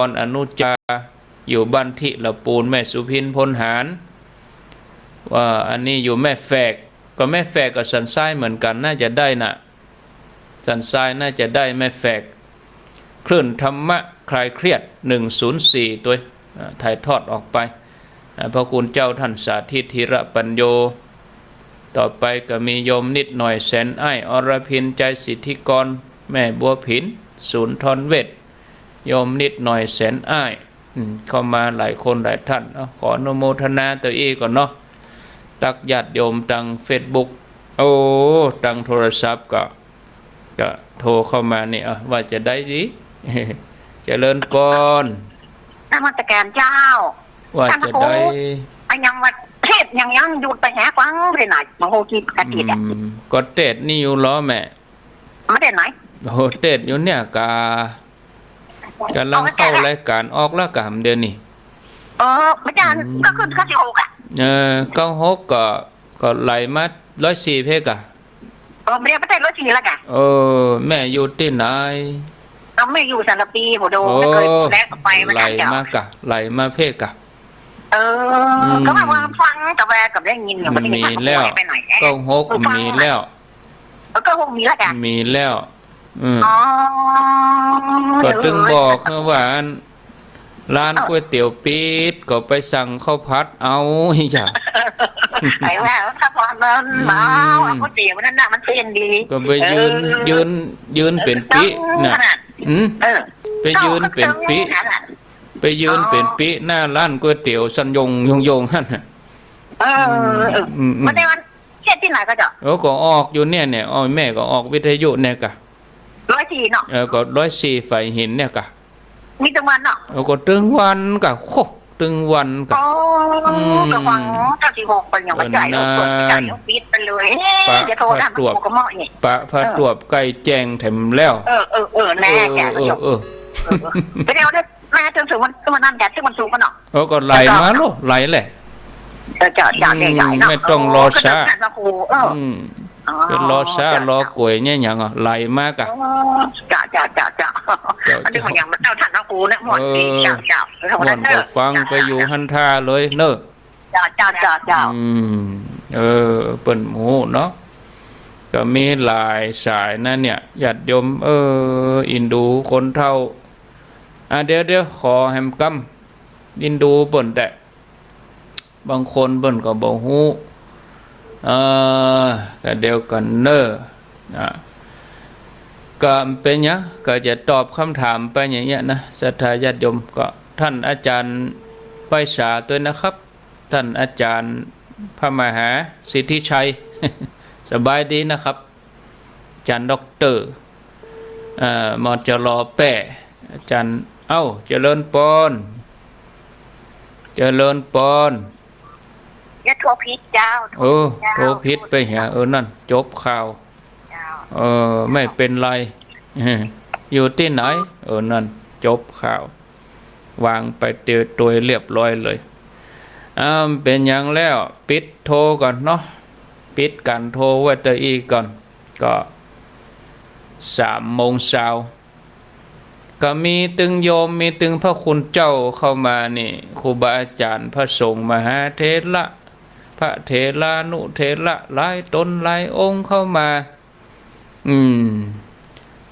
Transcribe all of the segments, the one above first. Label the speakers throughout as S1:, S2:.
S1: รอนุจาอยู่บ้านทิละปูนแม่สุพินพลหารว่าอันนี้อยู่แม่แฝกก็แม่แฝกกับสันทรายเหมือนกันน่าจะได้นะสันทรายน่าจะได้แม่แฝกคลื่นธรรมะคลายเครียด104ตัวถ่ายทอดออกไปพระคุณเจ้าท่านสาธิตธีระปัญโยต่อไปก็มีโยมนิดหน่อยแสนอ้ายอรพินใจสิทธิกรแม่บัวผินศูนย์ทรเวทโยมนิดหน่อยแสนอ้ายเข้ามาหลายคนหลายท่านขออนุโมทนาตัวเองก่อนเนาะตักญาติโยมตังเฟซบุ๊กโอ้ตังโทรศัพท์ก็โทรเข้ามาเนี่ยว่าจะได้ดีเจริญพร
S2: นมัสการเจ้า
S1: ว่าจะได้
S2: อันยังว่าเทศยังหยุดไปหากวางเลยหน่อยมาโหกีกติดอ่ะ
S1: ก็เทศนี่อยู่ล้อแม่
S2: ไม่ได้ไหน
S1: โหเทศอยู่เนี่ยกำลังเข้ารายการออกแล้วกะเดือนนี้
S2: ไม่ใช่ก็ขึ้นข้าสิโหกอ่ะ
S1: 96ก็ไหลมา104เพกะ
S2: ไม่ได้ไม่ได้104แล้วกะ
S1: แม่อยู่ที่ไหน
S2: ไม่อยู่สารปีโหโดไม่เคยแลกไป
S1: ไหลมากะไหลมาเพกะ
S2: ก็มาฟังกับแวกับได้ยินอย่าง
S1: มีแล้ว96มีแล้ว
S2: ก็6มีแล้วกะ
S1: มีแล้วก็ตึงบอกว่าร้านก๋วยเตี๋ยวปี๊ดก็ไปสั่งข้าวผัดเอาอย่า
S2: ไอ้ว่าถ้าพอมันมาก๋วยเตี๋ยวนั่นน่ะมันเส้นดี
S1: ก็ไปยืนเป็นปีน่ะไปยืนเป็นปีหน้าร้านก๋วยเตี๋ยวสัญยงนั่นน่ะ
S2: มันได้วันเช็ดที่ไหนก็จะ
S1: ก็ออกอยู่เนี่ยแม่ก็ออกวิทยุเนี่ยกะ
S2: 104เนาะ
S1: ก็104ไฟหินเนี่ยกะ
S2: มีตึงวันเนาะ
S1: ก็ตึงวันกะโคตึงวันกะ
S2: ก็ฟังถ้าสิ6เป็นอย่างว่าใจเราเปิดใจเราปิดไปเลยจะโทรถามกูก็เหมาะนี่
S1: ปะพระตรวจใกล้แจ้งแถมแล้ว
S2: แน่แกไปเดี๋ยวได้แม่จนถึงมันนั่นแกซึ่งมันสูงกันเนาะ
S1: ก็ไหลมาลูกไหลแหละ
S2: จะใหญ่ๆเนาะ
S1: ไม่ต้องรอช้าเป็นรอช้ารอกล้วยเนี่ยอย่างไหลมากะ
S2: จะอันนี้อย่างมันเจ้าท่านน้องกูเนี่ยหมดดีเจ้า
S1: หมดก็ฟังไปอยู่หันท่าเลยเนอะ
S2: เจ้า
S1: เปิ่นหมูเนาะก็มีหลายสายนะเนี่ยญาติโยมอินดูคนเท่าเดี๋ยวขอแฮมกัมอินดูเปิ่นแต่บางคนเปิ่นก็บ่ฮู้ก็เดียวกันเนอก็เป็นเนี้ยก็จะตอบคำถามไปอย่างเงี้ยนะศรัทธาญาติโยมก็ท่านอาจารย์ไปษาตัวนะครับท่านอาจารย์พระมหาสิทธิชัยสบายดีนะครับอาจารย์ด็อกเตอร์มจรแปะอาจารย์เจริญปอน
S2: อย่าโทรผิดเจ้า
S1: โทรผิดไปเหรอนั่นจบข่าวไม่เป็นไรอยู่ที่ไหนนั่นจบข่าววางไปตัวเรียบร้อยเลยเป็นอย่างแล้วปิดโทรก่อนเนาะปิดการโทรไว้ตะอีก่อนก็3 โมงเช้าก็มีตึงโยมมีตึงพระคุณเจ้าเข้ามานี่ครูบาอาจารย์พระสงฆ์มหาเถระพระเถรานุเถระหลายตนหลายองค์เข้ามา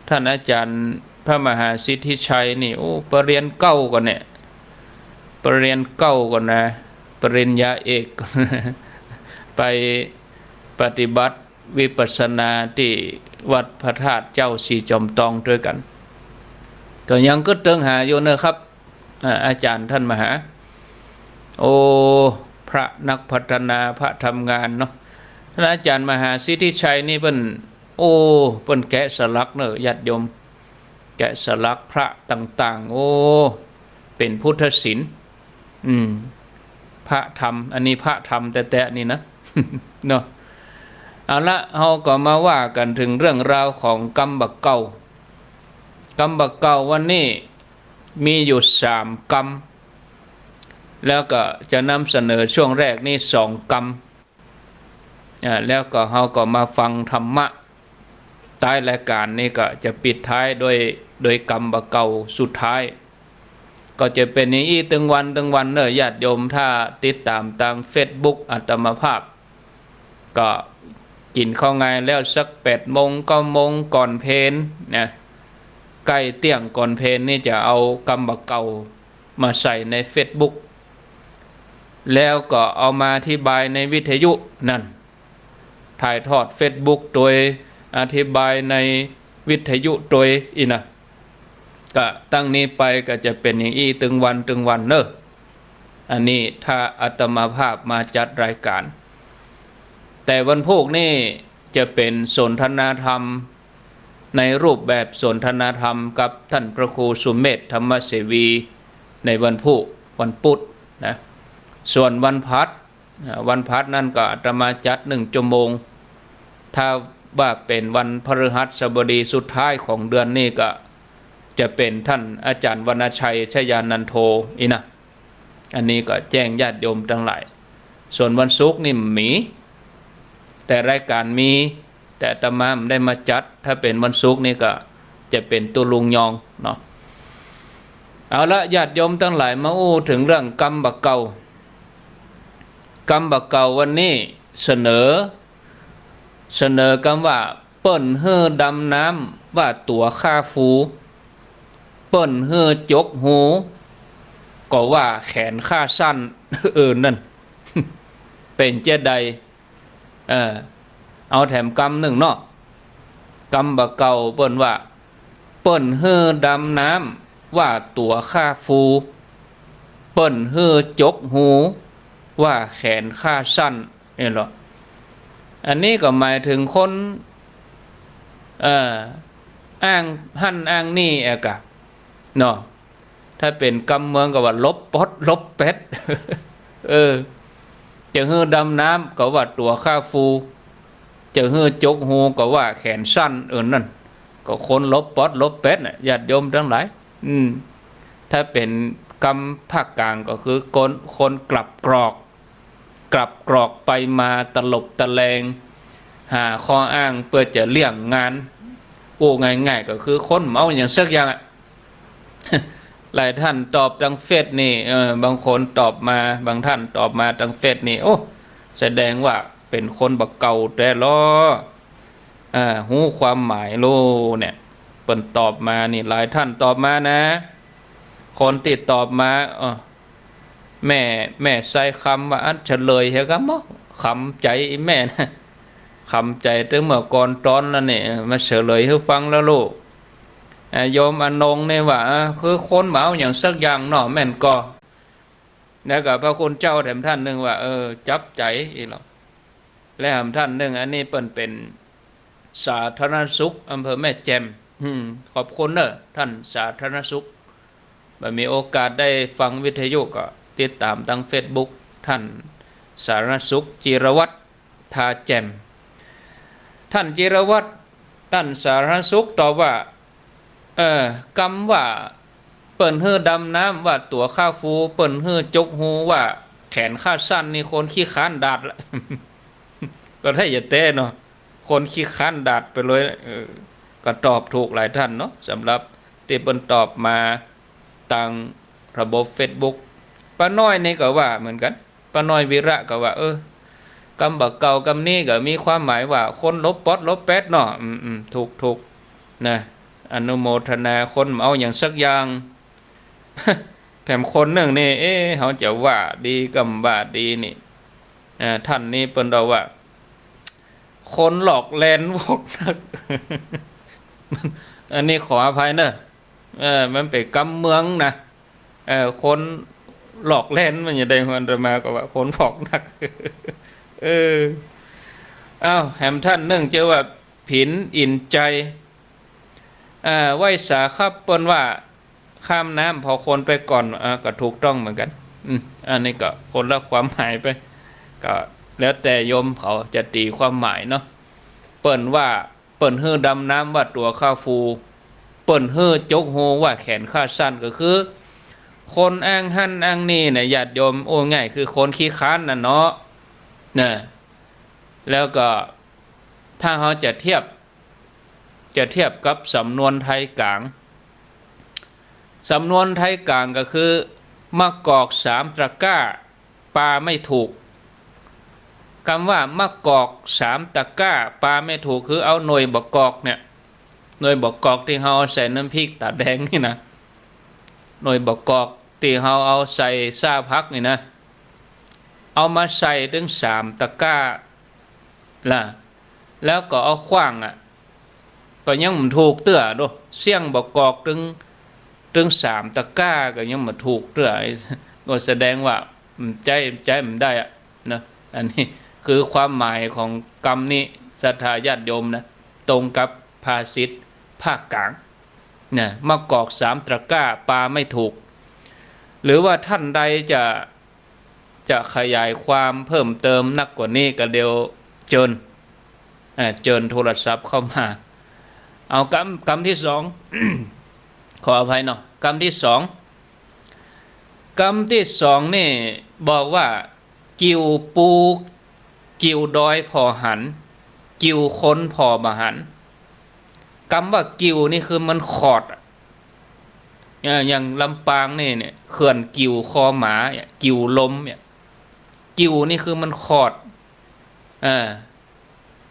S1: ท่านอาจารย์พระมหาสิทธิชัยนี่ปริญญาเก้าก่อนเนี่ยปริญญาเก้าก่อนนะปริญญาเอกไปปฏิบัติวิปัสสนาที่วัดพระธาตุเจ้าสีจอมตองด้วยกันก็ยังก็เติงหาอยู่นะครับอาจารย์ท่านมหาพระนักพัฒนาพระทำงานเนาะท่านอาจารย์มหาสิทธิชัยนี่เพิ่นแกะสลักเนอะญาติโยมแกะสลักพระต่างๆเป็นพุทธศิลป์พระธรรมอันนี้พระธรรมแต่นี่นะเนาะเอาละเราก็มาว่ากันถึงเรื่องราวของกรรมบักเก่าวันนี้มีอยู่3 กรรมแล้วก็จะนำเสนอช่วงแรกนี่2 กรรมแล้วก็เราก็มาฟังธรรมะท้ายรายการนี่ก็จะปิดท้ายโดยกรรมบักเก่าสุดท้าย ก็จะเป็นอย่างนี้ตึงวันเนอะญาติโยมถ้าติดตามทาง Facebook อาตมาภาพก็กินข้าวไงแล้วสัก8 โมง9 โมงก่อนเพลนะใกล้เที่ยงก่อนเพลนี่จะเอากำบักเก่ามาใส่ใน Facebook แล้วก็เอามาอธิบายในวิทยุนั่นถ่ายทอด Facebook โดยอธิบายในวิทยุโดยอีนะก็ตั้งนี้ไปก็จะเป็นอย่างนี้ตึงวันเนอะอันนี้ถ้าอาตมาภาพมาจัดรายการแต่วันพุธนี่จะเป็นสนทนาธรรมในรูปแบบสนทนาธรรมกับท่านพระครูสุเมธธรรมเสวีในวันพุธวันพุธนะส่วนวันพัดนั่นก็อาตมาจัด1 ชั่วโมงถ้าว่าเป็นวันพฤหัสบดีสุดท้ายของเดือนนี้ก็จะเป็นท่านอาจารย์วรรณชัยชยานันโทอีนะอันนี้ก็แจ้งญาติโยมทั้งหลายส่วนวันศุกร์นี่มีแต่รายการมีแต่อาตมาไม่ได้มาจัดถ้าเป็นวันศุกร์นี่ก็จะเป็นตุลุงยองเนาะเอาละญาติโยมทั้งหลายมาอู้ถึงเรื่องกรรมบักเก่วันนี้เสนอคำว่าเปิ้นเฮือดำน้ำว่าตัวค่าฟูเปิ้นเฮือจกหูก็ว่าแขนค่าสั้นนั่น เป็นเจใดเอาแถมกำหนึ่งเนาะกำบักเก่าเปิ้นว่าเปิ้นเฮือดำน้ำว่าตัวค่าฟูเปิ้นเฮือจกหูว่าแขนค่าสั้นนี่หรออันนี้ก็หมายถึงคนอ้างหั่นอ้างนี่เอกะเนาะถ้าเป็นกำเมืองก็ว่าลบปดลบเป็ด จะฮือดำน้ำก็ว่าตัวค่าฟูจะฮือจกหูก็ว่าแขนสั้นนั่นก็คนลบปดลบเป็ดน่ะญาติโยมทั้งหลายถ้าเป็นกำภาคกลางก็คือคนกลับกรอกไปมาตลบตะแลงหาข้ออ้างเพื่อจะเลี่ยงงานโอ้ง่ายๆก็คือคนเมาอย่างสักอย่างอ่ะ หลายท่านตอบทางเฟซนี่บางคนตอบมาบางท่านตอบมาทางเฟซนี่โอ้แสดงว่าเป็นคนบักเก่าแต่ล้อหูความหมายโลเนี่ยเปิ่นตอบมานี่หลายท่านตอบมานะคนติดตอบมาแม่ใส่คำว่าอันเฉลยเหรอครับมั้งคำใจแม่นะคำใจตั้งเมื่อก่อนตอนนั้นเนี่ยมาเฉลยให้ฟังแล้วลูกโยมอนงเนี่ยว่าคือคนเมาอย่างสักอย่างเนาะแม่นก็แล้วก็พระคุณเจ้าแถมท่านหนึ่งว่าจับใจอีหรอกและแถมท่านหนึ่งอันนี้เป็นสาธารณสุขอำเภอแม่แจ่มขอบคุณเนอะท่านสาธารณสุขมีโอกาสได้ฟังวิทยุก็ติดตามทาง Facebook ท่านสาธารณสุขจิรวัตรทาแจ่มท่านจิรวัตรท่านสาธารณสุขตอบว่ากำว่าเปิ่นเฮือดำน้ำว่าตัวค่าฟูเปิ่นเฮือจกหูว่าแขนค่าสั้นนี่คนขี้ค้านดาดละ ก็ได้อย่าเต้เนาะคนขี้ค้านดาดไปเลยก็ตอบถูกหลายท่านเนาะสำหรับที่เปิ้นตอบมาทางระบบ Facebook ป้าน้อยนี่ก็ว่าเหมือนกันป้าน้อยวิระก็ว่ากำบักเก่ากำนี้ก็มีความหมายว่าคนลบปดลบแปดเนาะถูกนะอนุโมทนาคนเอาอย่างสักอย่าง แถมคนหนึ่งนี่เขาจะว่าดีกำว่าดีนี่ท่านนี้เปิ้นเราว่าคนหลอกแลนพวกนัก อันนี้ขออภัยเนอะมันเป็นกำเมืองนะคนหลอกแลนมันอย่าได้มันจะมาก็ว่าคนหลอกนัก แหมท่านหนึ่งเจอว่าผินอินใจไหวสาครับเปิ้นว่าข้ามน้ำพอคนไปก่อนก็ถูกต้องเหมือนกันอันนี้ก็คนละความหมายไปก็แล้วแต่โยมเขาจะตีความหมายเนาะเปิ้นว่าเปิ้นเฮือดำน้ำว่าตัวข้าฟูเปิ้นเฮือจกโฮว่าแขนข้าสั้นก็คือคนอ้างหั่นอ้างนี่เนี่ยญาติโยมโอ้ง่ายคือคนขี้ค้านน่ะเนาะแล้วก็ถ้าเขาจะเทียบกับสำนวนไทยกลาง สำนวนไทยกลางก็คือมะกอก3 ตะกร้าปลาไม่ถูกคำว่ามะกอก3 ตะกร้าปลาไม่ถูกคือเอาหน่วยบกกอกเนี่ยหน่วยบกกอกที่เราใส่น้ำพริกตาแดงนี่นะหน่วยบกกอกที่เราเอาใส่ซาพักนี่นะเอามาใส่ถึง3 ตะกร้าล่ะแล้วก็เอาขว้างก็ยังมันถูกเตื้อดูเสี่ยงบกกอกถึง3 ตะกร้าก็ยังมาถูกเตื้อก็แสดงว่าใจมันได้นะอันนี้คือความหมายของกรรมนี้ศรัทธาญาติโยมนะตรงกับภาษิตภาคกลางนะมะกอก3 ตะกร้าปลาไม่ถูกหรือว่าท่านใดจะขยายความเพิ่มเติมนักกว่านี้ก็เดี๋ยวเจิญโทรศัพท์เข้ามาเอากรรมที่ 2 ขออภัยเนาะกรรมที่ 2กรรมที่ 2นี่บอกว่ากิวปูกิวดอยพอหันกิวค้นพอบหันคำว่ากิวนี่คือมันขอดอย่างลำปางนี่เนี่ยเขื่อนกิวคอหมากิวล้มเนี่ยกิวนี่คือมันขอด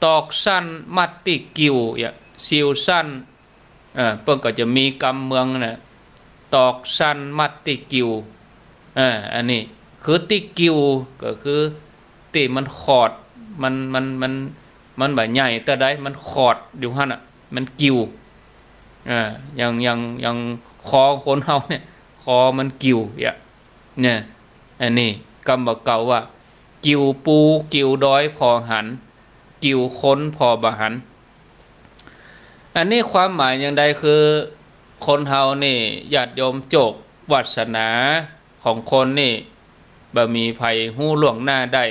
S1: ตอกสั้นมัดติกิวซิวสั้นเพิ่งก็จะมีกำเมืองนะตอกสั้นมัดติกิวอันนี้คือติกิวก็คือติมันขอดมันแบบใหญ่แต่ได้มันขอดอยู่หั่นมันกิวอย่างคอคนเฮาเนี่ยคอมันกิวเนี่ยอันนี้คำบอกเก่าว่ากิวปูกิวดอยพอหันกิวค้นพอบหันอันนี้ความหมายอย่างใดคือคนเฮานี่ญาติโยมโจกวาสนาของคนนี่บ่มีภัยหู้ล่วงหน้าได้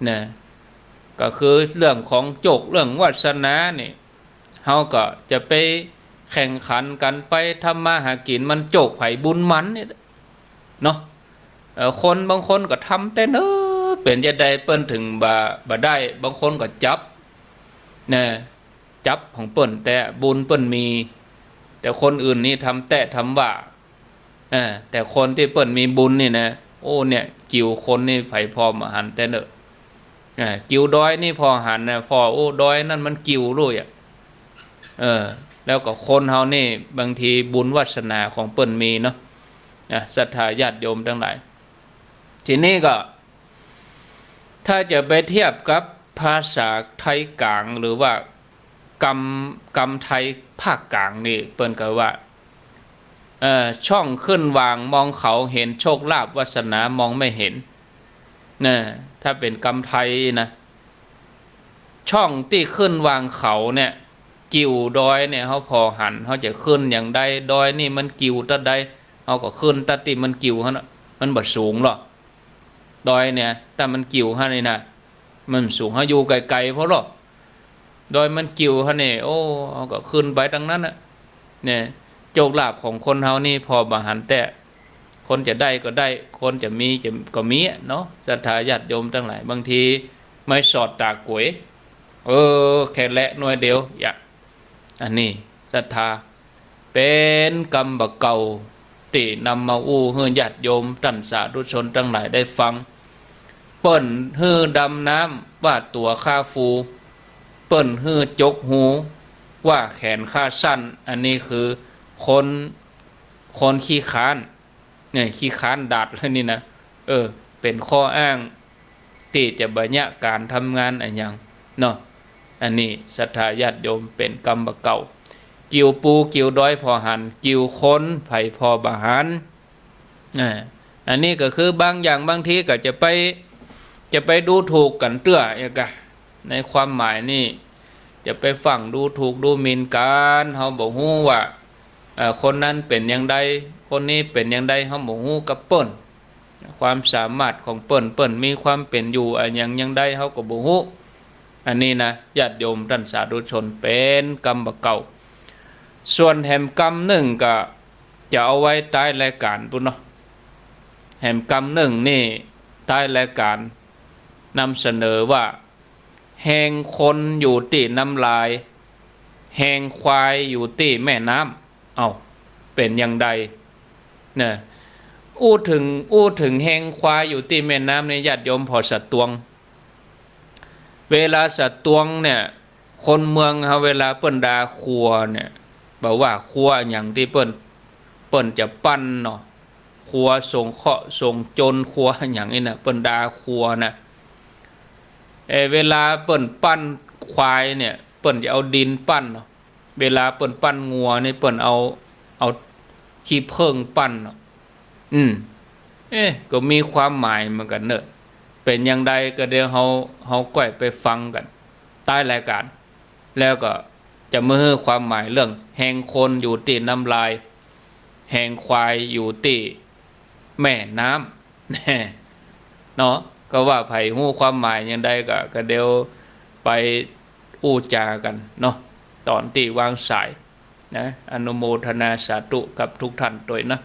S1: นะก็คือเรื่องของโจกเรื่องวาสนานี่เฮาก็จะไปแข่งขันกันไปทำมาหากินมันโจกไผบุญมันนี่เนาะคนบางคนก็ทำแต่เน้อเป็นจะได้เปิ้นถึงบ่ได้บางคนก็จับนะจับของเปิ้นแต่บุญเปิ้นมีแต่คนอื่นนี่ทำแต่ทำว่าแต่คนที่เปิ้นมีบุญนี่นะโอ้เนี่ยกิวคนนี่ไผพอมาหันแต่เนอะกิวดอยนี่พอหันนะพอโอ้ดอยนั่นมันกิวรู้แล้วก็คนเฮานี่บางทีบุญวาสนาของเปิ้นมีเนาะศรัทธาญาติโยมทั้งหลายทีนี้ก็ถ้าจะไปเทียบกับภาษาไทยกลางหรือว่ากรรมไทยภาคกลางนี่เปิ้นก็ว่าช่องขึ้นวางมองเขาเห็นโชคลาภวาสนามองไม่เห็นนะถ้าเป็นกรรมไทยนะช่องที่ขึ้นวางเขาเนี่ยกิวดอยเนี่ยเขาพอหันเขาจะขึ้นอย่างใดดอยนี่มันกิวตะใดเขาก็ขึ้นตะติมันกิวฮะนะมันบ่สูงหรอกดอยเนี่ยแต่มันกิวฮะนี่นะมันสูงเขาอยู่ไกลๆเพราะหรอกดอยมันกิวฮะนี่โอ้เขาก็ขึ้นไปดังนั้นนะเนี่ยโชคลาภของคนเฮานี่พอบหันแต่คนจะได้ก็ได้คนจะมีก็มีเนาะศรัทธาญาติโยมทั้งหลายบางทีไม่สอดตากวยแค่และหน่วยเดียวอันนี้ศรัทธาเป็นกรรมบักเก่าที่นำมาอู้ให้ญาติโยมท่านสาธุชนทั้งหลายได้ฟังเปิ้นฮือดำน้ำว่าตัวค่าฟูเปิ้นฮือจกหูว่าแขนค่าสั้นอันนี้คือคนขี้ค้านเนี่ยขี้ค้านดัดแล้วนี่นะเป็นข้ออ้างที่จะบัญญัติการทำงานอันยังเนาะอันนี้ศรัทธาญาติโยมเป็นกรรมเก่ากิวปูกิวดอยพอหันกิวค้นไผ่พอบหันอันนี้ก็คือบางอย่างบางทีก็จะไปดูถูกกันเตื้ออย่างกันในความหมายนี่จะไปฟังดูถูกดูหมิ่นกันเฮาบอกฮู้ว่าคนนั้นเป็นอย่างใดคนนี้เป็นอย่างใดเฮาบอกฮู้กับเปิ้นความสามารถของเปิ้นมีความเป็นอยู่อย่างใดเฮาก็บ่ฮู้อันนี้นะญาติโยมท่านสาธุชนเป็นกรรมเก่าส่วนแห่มกรรมหนึ่งก็จะเอาไว้ใต้รายการปุ่นเนาะแห่มกรรมหนึ่งนี่ใต้รายการนำเสนอว่าแห่งคนอยู่ที่น้ำลายแห่งควายอยู่ที่แม่น้ำเป็นอย่างใด นะอู้ถึงแห้งควายอยู่ที่แม่น้ำในญาติโยมพอสัตตวงเวลาสัตตวงเนี่ยคนเมืองเขาเวลาเปิ้นดาครัวเนี่ยบอกว่าครัวอย่างที่เปิ้นจะปั้นเนาะครัวส่งเคราะห์ส่งจนครัวอย่างนี้นะเปิ้นดาครัวนะเวลาเปิ้นปั้นควายเนี่ยเปิ้นจะเอาดินปั้นเนาะเวลาเปิ้นปั้นงัวนี่เปิ้นเอาขี้เพิ่งปั้นเนาะก็มีความหมายเหมือนกันเนอะเป็นอย่างใดก็เดี๋ยวเขาก้อยไปฟังกันใต้รายการแล้วก็จะมาให้ความหมายเรื่องแห่งคนอยู่ที่น้ำลายแห่งควายอยู่ที่แม่น้ำเนาะก็ว่าไผ่หู้ความหมายอย่างใดก็เดี๋ยวไปอู้จากันเนาะตอนที่วางสายนะอนุโมทนาสาธุกับทุกท่านด้วยนะ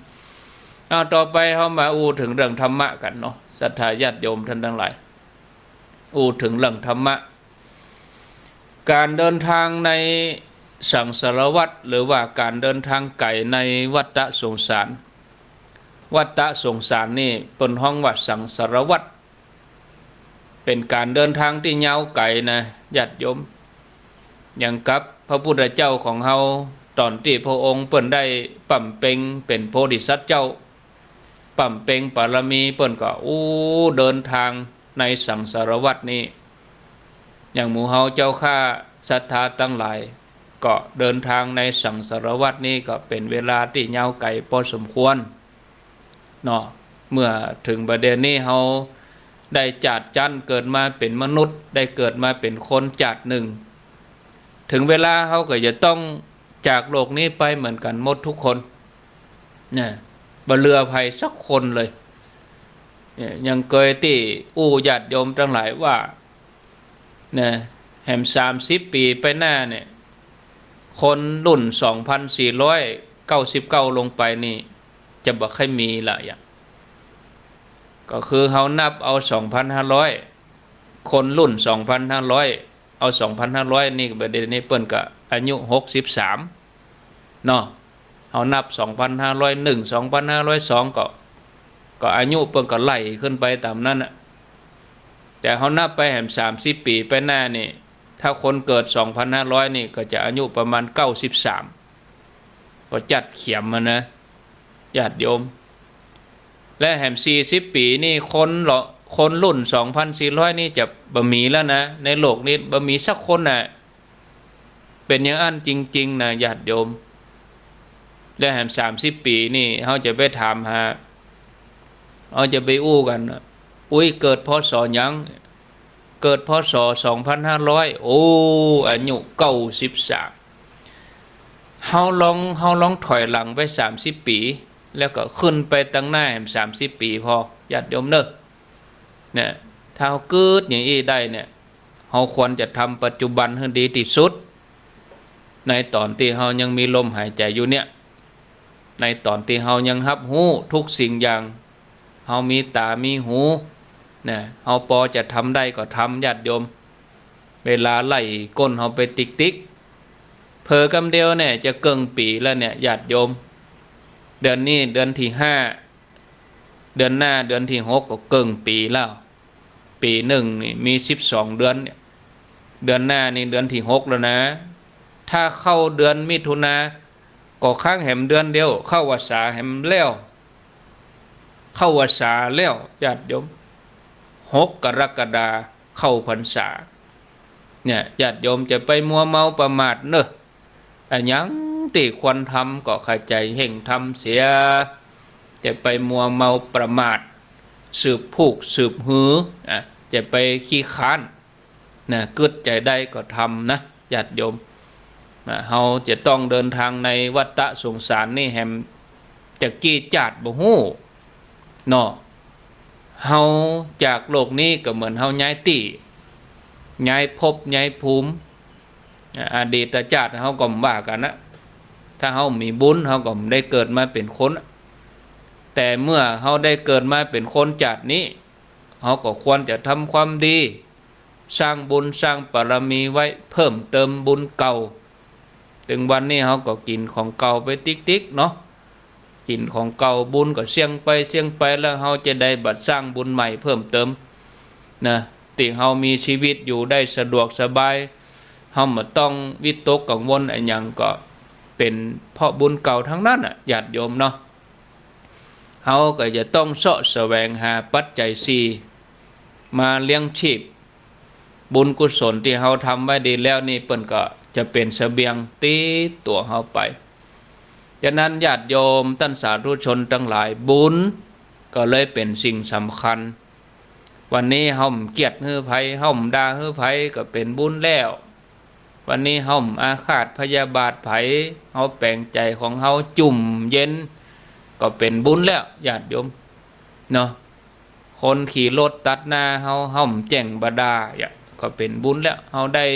S1: เอาต่อไปเขามาอู้ถึงเรื่องธรรมะกันเนาะศรัทธาญาติโยมท่านทั้งหลายอู้ถึงเรื่องธรรมะการเดินทางในสังสารวัฏหรือว่าการเดินทางไกลในวัฏสงสารวัฏสงสารนี่เป็นห้องว่าสังสารวัฏเป็นการเดินทางที่ยาวไกลนะญาติโยมอย่างกับพระพุทธเจ้าของเฮาตอนที่พระองค์เปิ้นได้ปั่มเป่งเป็นโพธิสัตว์เจ้าปั่มเป่งปารมีเปิ้นก็เดินทางในสังสารวัฏนี้อย่างหมู่เฮาเจ้าข้าศรัทธาตั้งหลายก็เดินทางในสังสารวัฏนี้ก็เป็นเวลาที่ยาวไกลพอสมควรเนาะเมื่อถึงประเด็นนี้เฮาได้จัดจันเกิดมาเป็นมนุษย์ได้เกิดมาเป็นคนจัดหนึ่งถึงเวลาเฮาก็จะต้องจากโลกนี้ไปเหมือนกันหมดทุกคนเนี่ยบ่เหลือภัยสักคนเลยยังเคยที่ญาติโยมทั้งหลายว่าเนี่ยแหม30 ปีไปหน้าเนี่ยคนรุ่น2499ลงไปนี่จะบ่ค่อยมีละอย่างก็คือเฮานับเอา2,500คนรุ่น2,500เอา2,500นี่ประเด็นนี้เปิ้นก็อายุ63เนาะเฮานับ2,501 2,502ก็อายุเปิ้นก็ไล่ขึ้นไปตามนั้นน่ะแต่เฮานับไปแหม30 ปีไปหน้านี่ถ้าคนเกิด2,500นี่ก็จะอายุประมาณ93ก็จัดเขียมมานะญาติโยมและแหม40 ปีนี่คนรุ่น2,400นี่จะบ่มีแล้วนะในโลกนี้บ่มีสักคนน่ะเป็นอย่างอันจริงๆนะญาติโยมและแหม30 ปีนี่เฮาจะไปถามหาเอาจะไปอู้กันเกิดพศหยังเกิดพศ2,500อายุ93เฮาลองถอยหลังไป30 ปีแล้วก็ขึ้นไปตั้งหน้าแหม30 ปีพอญาติโยมเด้อเนี่ยถ้าเฮาเกิดอย่างนี้ได้เนี่ยเฮาควรจะทำปัจจุบันให้ดีที่สุดในตอนที่เฮายังมีลมหายใจอยู่เนี่ยในตอนที่เฮายังรับรู้ทุกสิ่งอย่างเฮามีตามีหูเนี่ยเฮาพอจะทำได้ก็ทำญาติโยมเวลาไล่ก้นเฮาไปติ๊กเผลอกำเดียวเนี่ยจะเกิงปีแล้วเนี่ยญาติโยมเดือนนี้เดือนที่5เดือนหน้าเดือนที่6ก็เกิงปีแล้วปีหนึ่งนี่มี12 เดือนเนี่ยเดือนหน้านี่เดือนที่6แล้วนะถ้าเข้าเดือนมิถุนาก็ค้างแหมเดือนเดียวเข้าวสาแหมแล้วเข้าวสาแล้วญาติโยม6 กรกฎาเข้าพรรษาเนี่ยญาติโยมจะไปมัวเมาประมาทเนอะอันยังที่ควรทำก็เข้าใจเห่งทำเสียจะไปมัวเมาประมาทสืบผูกสืบหือจะไปขี้ค้านนะกึดใจได้ก็ทำนะญาติโยมเฮาจะต้องเดินทางในวัฏสงสารนี่แฮมจะกี้จัดบ่ฮู้เนาะเฮาจากโลกนี้ก็เหมือนเฮาย้ายที่ย้ายภพย้ายภูมิอดีตชาติเฮาก็ว่ากันนะถ้าเฮามีบุญเฮาก็ได้เกิดมาเป็นคนแต่เมื่อเฮาได้เกิดมาเป็นคนชาตินี้เฮาก็ควรจะทำความดีสร้างบุญสร้างบารมีไว้เพิ่มเติมบุญเก่าถึงวันนี้เฮาก็กินของเก่าไปติ๊กๆเนาะ กินของเก่าบุญก็เสี่ยงไปแล้วเฮาจะได้บัดสร้างบุญใหม่เพิ่มเติมนะติเฮามีชีวิตอยู่ได้สะดวกสบายเฮาบ่ต้องวิตกกังวลอันหยังก็เป็นเพราะบุญเก่าทั้งนั้นน่ะญาติโยมเนาะเฮาก็จะต้องเสาะแสวงหาปัจจัย4มาเลี้ยงชีพบุญกุศลที่เฮาทำไว้ดีแล้วนี่เปิ้นก็จะเป็นเสบียงติดตัวเฮาไปฉะนั้นญาติโยมท่านสาธุชนทั้งหลายบุญก็เลยเป็นสิ่งสำคัญวันนี้เฮาเกียรติฮื้อไผเฮาด่าฮื้อไผก็เป็นบุญแล้ววันนี้เฮาอาฆาตพยาบาทไผเฮาแปลงใจของเฮาจุ่มเย็นก็เป็นบุญแล้วญาติโยมเนาะคนขี่รถตัดหน้าเฮาแจ้งบดาก็เป็นบุญแล้วเฮาได้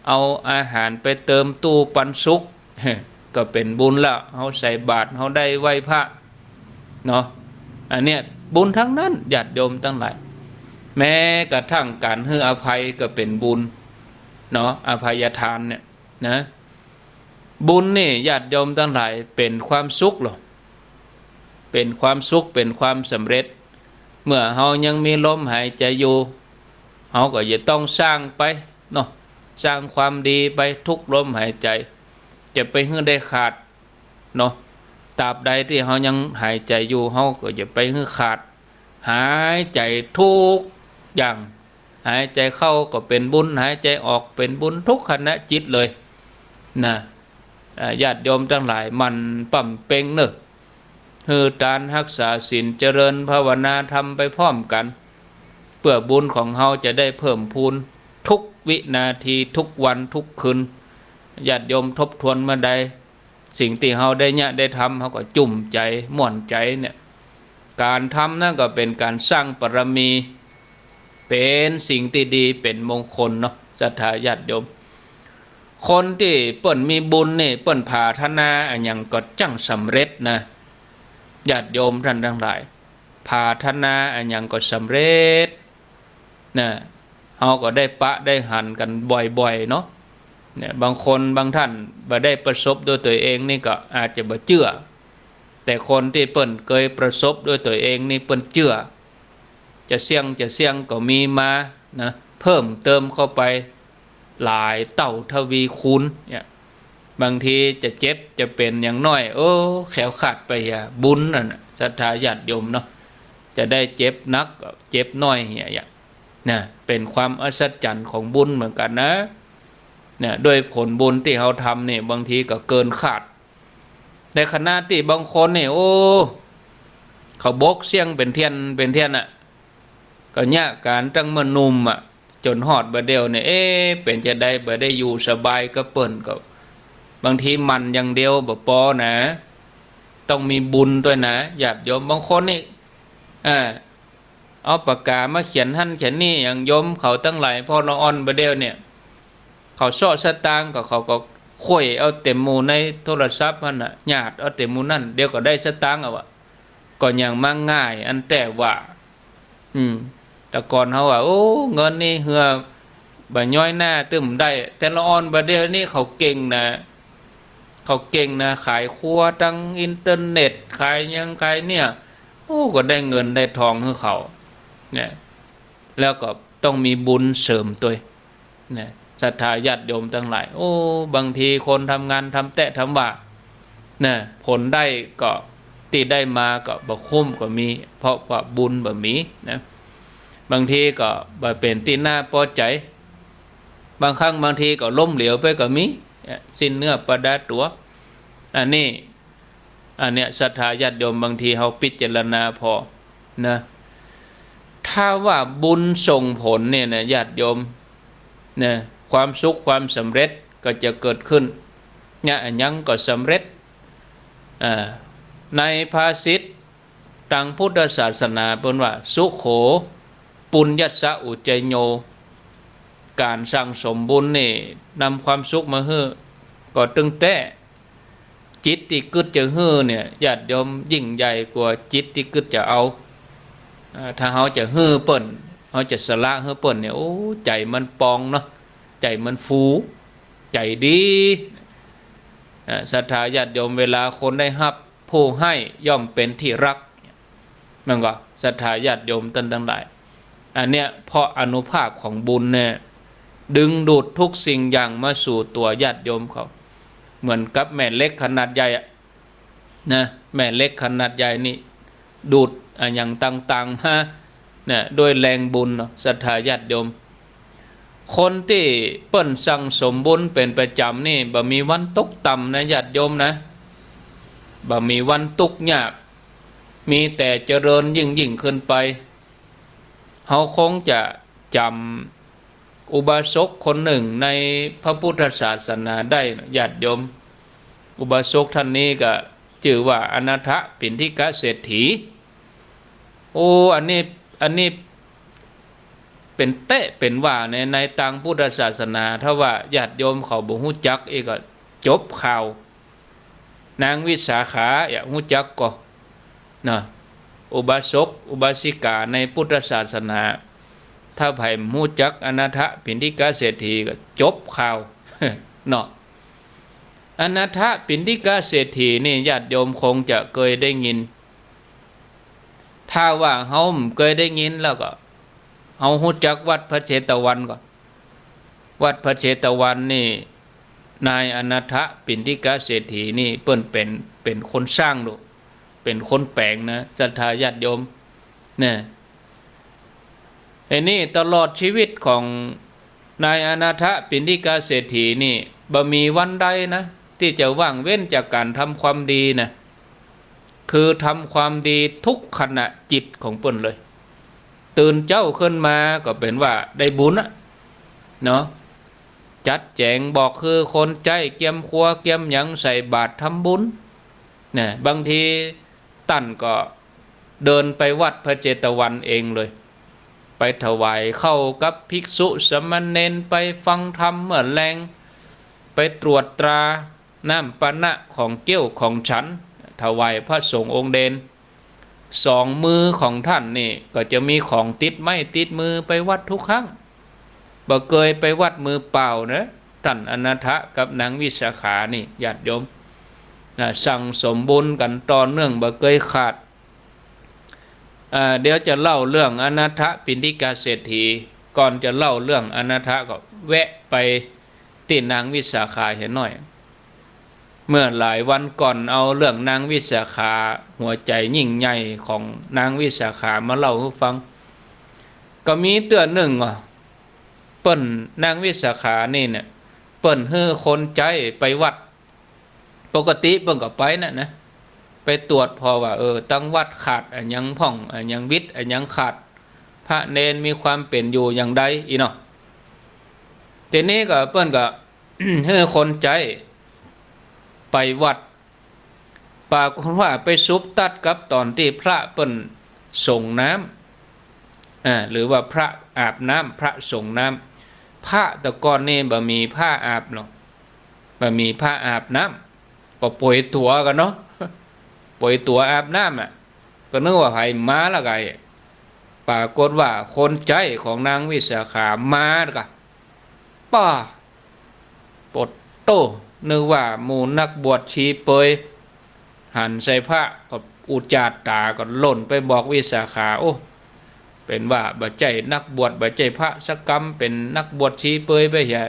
S1: เอาอาหารไปเติมตู้ปันสุกก็เป็นบุญแล้วเฮาใส่บาตรเฮาได้ไหว้พระเนาะอันเนี้ยบุญทั้งนั้นญาติโยมทั้งหลายแม้กระทั่งการให้อภัยก็เป็นบุญเนาะอภัยทานเนี่ยนะบุญนี่ญาติโยมทั้งหลายเป็นความสุขหรอเป็นความสุขเป็นความสำเร็จเมื่อเฮายังมีลมหายใจอยู่เฮาก็จะต้องสร้างไปเนาะสร้างความดีไปทุกลมหายใจจะไปให้ได้ขาดเนาะตราบใดที่เฮายังหายใจอยู่เฮาก็จะไปให้ขาดหายใจทุกอย่างหายใจเข้าก็เป็นบุญหายใจออกเป็นบุญทุกขณะจิตเลยนะญาติโยมทั้งหลายมันปั่มเป่งเนอะคือการรักษาศีลเจริญภาวนาทำไปพร้อมกันเพื่อบุญของเฮาจะได้เพิ่มพูนทุกวินาทีทุกวันทุกคืนญาติโยมทบทวนมาใดสิ่งที่เฮาได้เนี่ยได้ทำเฮาก็จุ่มใจม่วนใจเนี่ยการทำนั่นก็เป็นการสร้างปรมีเป็นสิ่งที่ดีเป็นมงคลเนาะศรัทธาญาติโยมคนที่เปิ้นมีบุญนี่เปิ้นภาธนาอันหยังก็จังสำเร็จนะญาติโยมท่านทั้งหลายภาธนาอันหยังก็สำเร็จนะเฮาก็ได้ปะได้หันกันบ่อยๆเนาะเนี่ยบางคนบางท่านบ่ได้ประสบด้วยตัวเองนี่ก็อาจจะบ่เชื่อแต่คนที่เปิ้นเคยประสบด้วยตัวเองนี่เปิ้นเชื่อจะเสี่ยงก็มีมานะเพิ่มเติมเข้าไปหลายเต่าทวีคูณเนี่ยบางทีจะเจ็บจะเป็นอย่างน้อยแขวขาดไปบุญนั่นศรัทธาญาติโยมเนาะจะได้เจ็บนักเจ็บน้อยเนี่ยนะเป็นความอัศจรรย์ของบุญเหมือนกันนะเนี่ยด้วยผลบุญที่เขาทำเนี่ยบางทีก็เกินขาดในขณะที่บางคนเนี่ยเขาบกเสี่ยงเป็นเทียนอ่ะก็เนี่ยการตั้งเมื่อนุ่มจนหอดบะเดียวเนี่ยเป็นจะได้บ่ได้อยู่สบายก็เปิ่นก็บางทีมันอย่างเดียวบ่พอนะต้องมีบุญด้วยนะญาติโยมบางคนนี่เอาปากกามาเขียนหั่นเขียนนี่อย่างโยมเขาตั้งหลายพอละอ่อนบะเดียวเนี่ยเขาซ่อสตางค์ก็เขาก็ค่อยเอาเต็มหมู่ในโทรศัพท์มันน่ะญาติเอาเต็มหมู่นั่นเดี๋ยวก็ได้สตางค์ก็ยังมาง่ายอันแต่ว่าแต่ก่อนเขาว่าเงินนี่เหือบ่ย่อยหน้าตึมได้แต่ละอ่อนบะเดียวนี่เขาเก่งนะขายครัวทั้งอินเทอร์เน็ตขายยังขายเนี่ยก็ได้เงินได้ทองให้เขาเนี่ยแล้วก็ต้องมีบุญเสริมตัวเนี่ยศรัทธาญาติโยมทั้งหลายบางทีคนทำงานทำแต่ทำว่าเนี่ยผลได้ก็ตีได้มาก็บ่คุ้มก็มีเพราะว่าบุญบ่มีนะบางทีก็บ่เป็นที่น่าพอใจบางครั้งบางทีก็ล้มเหลวไปก็มีสิ้นเนื้อประดาตัวอันเนี้ยศรัทธาญาติโยมบางทีเฮาพิจารณาพอนะถ้าว่าบุญส่งผลเนี่ยนะญาติโยมนะความสุขความสำเร็จก็จะเกิดขึ้นเนี่ยยังก็สำเร็จในภาษิตทางพุทธศาสนาเป็นว่าสุโขปุญญัสสะอุจจโญการสั่งสมบุญนี่นำความสุขมาให้ก็ตึงแต่จิตที่กึศจะให้เนี่ยญาติโยมยิ่งใหญ่กว่าจิตที่กึศจะเอาถ้าเขาจะให้เปิ้นเขาจะสละให้เปิ้นเนี่ยใจมันปองเนาะใจมันฟูใจดีศรัทธาญาติโยมเวลาคนได้รับผ ผู้ให้ย่อมเป็นที่รักมันก็ศรัทธาญาติโยมตั้งหลายอันเนี้ยเพราะอนุภาพของบุญเนี่ยดึงดูดทุกสิ่งอย่างมาสู่ตัวญาติโยมเขาเหมือนกับแม่เล็กขนาดใหญ่นะแม่เล็กขนาดใหญ่นี่ดูดอย่างต่างๆฮะเนี่ยด้วยแรงบุญศรัทธาญาติโยมคนที่เปิ้นสั่งสมบุญเป็นประจำนี่บ่มีวันตกต่ำนะญาติโยมนะบ่มีวันตกยากมีแต่เจริญยิ่งขึ้นไปเขาคงจะจำอุบาสกคนหนึ่งในพระพุทธศาสนาได้ญาติโยมอุบาสกท่านนี้ก็ชื่อว่าอนาถปิณฑิกเศรษฐีโอ้อันนี้เป็นเตะเป็นว่าในต่างพุทธศาสนาถ้าว่าญาติโยมเขาบ่ฮู้จักอีกก็จบข่าวนางวิสาขาอย่าฮู้จักก็นะอุบาสกอุบาสิกาในพุทธศาสนาถ้าไผฮู้จักอนาถปิณฑิกเศรษฐีก็จบข่าว เนาะอนาถปิณฑิกเศรษฐีนี่ญาติโยมคงจะเคยได้ยินถ้าว่าเฮาเคยได้ยินแล้วก็เฮาฮู้จักวัดพระเชตวันก่อนวัดพระเชตวันนี่นายอนาถปิณฑิกเศรษฐีนี่เปิ้นเป็นคนสร้างดูเป็นคนแปลงนะศรัทธาญาติโยมเนี่ยไอ้นี่ตลอดชีวิตของนายอนาถปิณฑิกเศรษฐีนี่บ่มีวันใดนะที่จะว่างเว้นจากการทำความดีนะคือทำความดีทุกขณะจิตของเปิ้นเลยตื่นเจ้าขึ้นมาก็เป็นว่าได้บุญเนาะจัดแจงบอกคือคนใจเกียมครัวเกียมหยังใส่บาตรทำบุญเนี่ยบางทีตั้นก็เดินไปวัดพระเจตวันเองเลยไปถวายเข้ากับภิกษุสมณเณรไปฟังธรรมเมื่อแรงไปตรวจตราน้ำปานะของเกี้ยวของฉันถวายพระสงฆ์องค์เด่นสองมือของท่านนี่ก็จะมีของติดไม้ติดมือไปวัดทุกครั้งบ่เคยไปวัดมือเปล่านะท่านอนาถกับนางวิสาขานี่ญาติโยมสั่งสมบุญกันต่อเนื่องบ่เคยขาดเดี๋ยวจะเล่าเรื่องอนาถปิณฑิกเศรษฐีก่อนจะเล่าเรื่องอนาถก็แวะไปที่นางวิสาขาเห็นหน่อยเมื่อหลายวันก่อนเอาเรื่องนางวิสาขาหัวใจยิ่งใหญ่ของนางวิสาขามาเล่าให้ฟังก็มีเตือนหนึ่งว่าเปิ้นนางวิสาขานี่เนี่ยเปิ้นฮื้อคนใจไปวัดปกติเปิ้นก็ไปนะไปตรวจพอว่าตั้งวัดขาดอันยังพ่องอันยังวิทย์อันยังขาดพระเนนมีความเป็นอยู่อย่างใดอีเนาะทีนี้ก็เปิ้นก็ ฮื้อคนใจไปวัดปรากฏว่าไปซุบตัดกับตอนที่พระเปิ้นส่งน้ำหรือว่าพระอาบน้ำพระส่งน้ำพระแต่ก่อนนี่บ่มีผ้าอาบหรอกบ่มีผ้าอาบน้ำก็ป่วยตัวกันเนาะป่วยตัวอาบน้ำก็นึกว่าไผมาละไงปรากฏว่าคนใจของนางวิสาขามาละกะป้าปดโตนึกว่าหมู่นักบวชชีเปยหันใส่พระก็อุจจาตาก็หล่นไปบอกวิสาขาโอ้เป็นว่าบ่ใจนักบวชบ่ใจพระสักกรรมเป็นนักบวชชีเปยไปเหี้ย